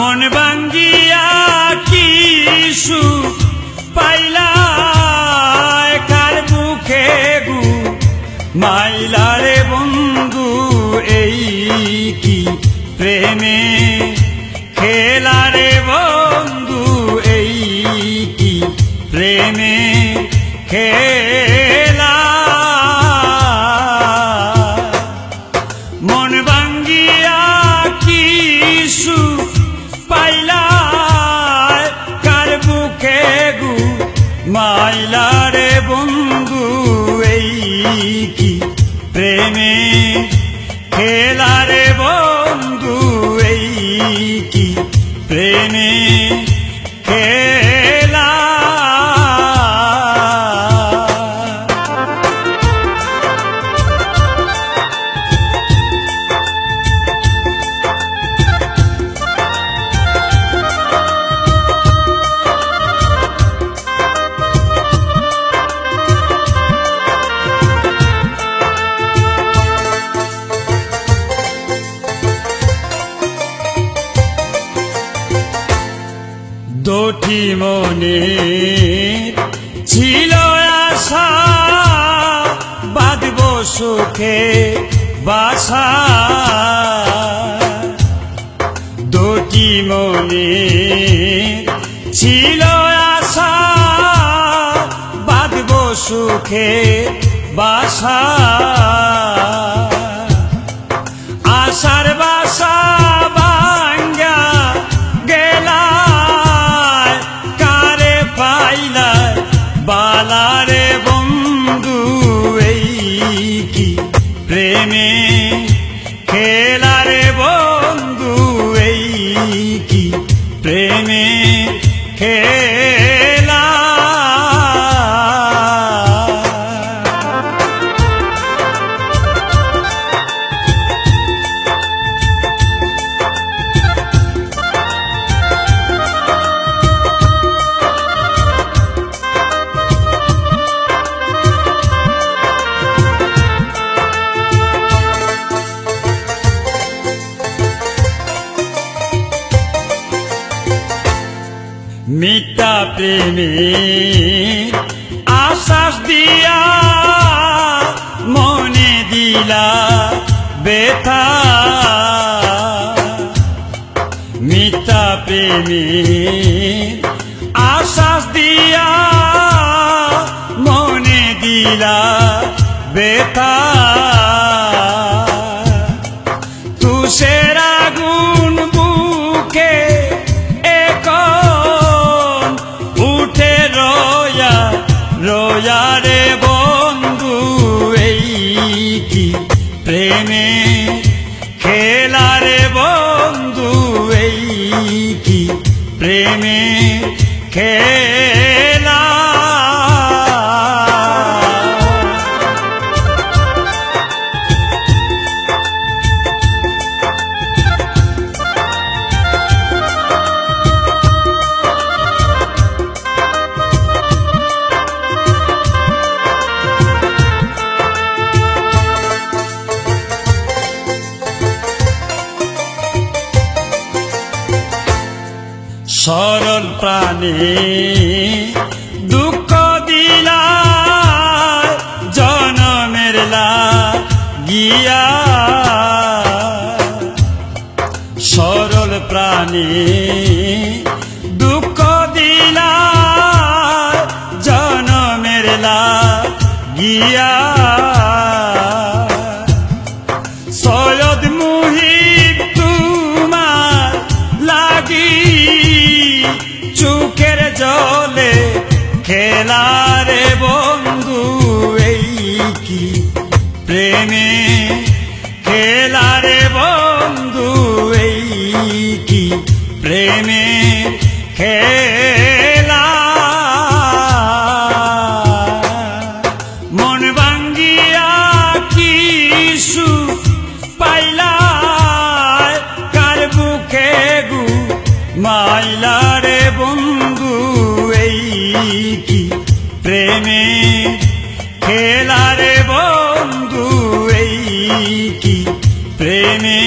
মন ভাঙ্গিয়া কি সুখ পাইলা কার বুকে গু মাইলারে বন্ধু এই কি প্রেমে খেলারে বন্ধু এই কি প্রেমে খেলা মন ভাঙ্গিয়া কি সুখ পাইলা কার বুকে গু মাইলারে বন্ধু এই কি প্রেমে খেলারে বন্ধু এই কি প্রেমে খেলা দুটি মনে ছিল আশা বাঁধব সুখে বাসা দুটি মনে ছিল আশা বাঁধব সুখে বাসা আশার বাসা ভাঙ্গা গেলা বালারে বন্ধু এই কি প্রেমে খেলারে বন্ধু এই কি প্রেমে খেলা মিথ্যা প্রেমে আশ্বাস দিয়া মনে দিলা ব্যথা মিথ্যা প্রেমে আশ্বাস দিয়া মনে দিলা ব্যথা তুষের আগুন বুকে রোয়া রে বন্ধু এই কি প্রেমে খেলারে বন্ধু এই কি প্রেমে খেলা সরল প্রাণে দুঃখ দিলা জনমের লাগিয়া সরল প্রাণে দুঃখ দিলা জনমের লাগিয়া সৈয়দ মুহিব তোমার লাগি চোখের জলে খেলারে বন্ধু এই কি প্রেমে খেলারে বন্ধু এই কি প্রেমে খেলা মন ভাঙ্গিয়া কি সুখ পাইলা কার বুকে গু মাইলারে বন্ধু এই কি প্রেমে খেলারে বন্ধু এই কি প্রেমে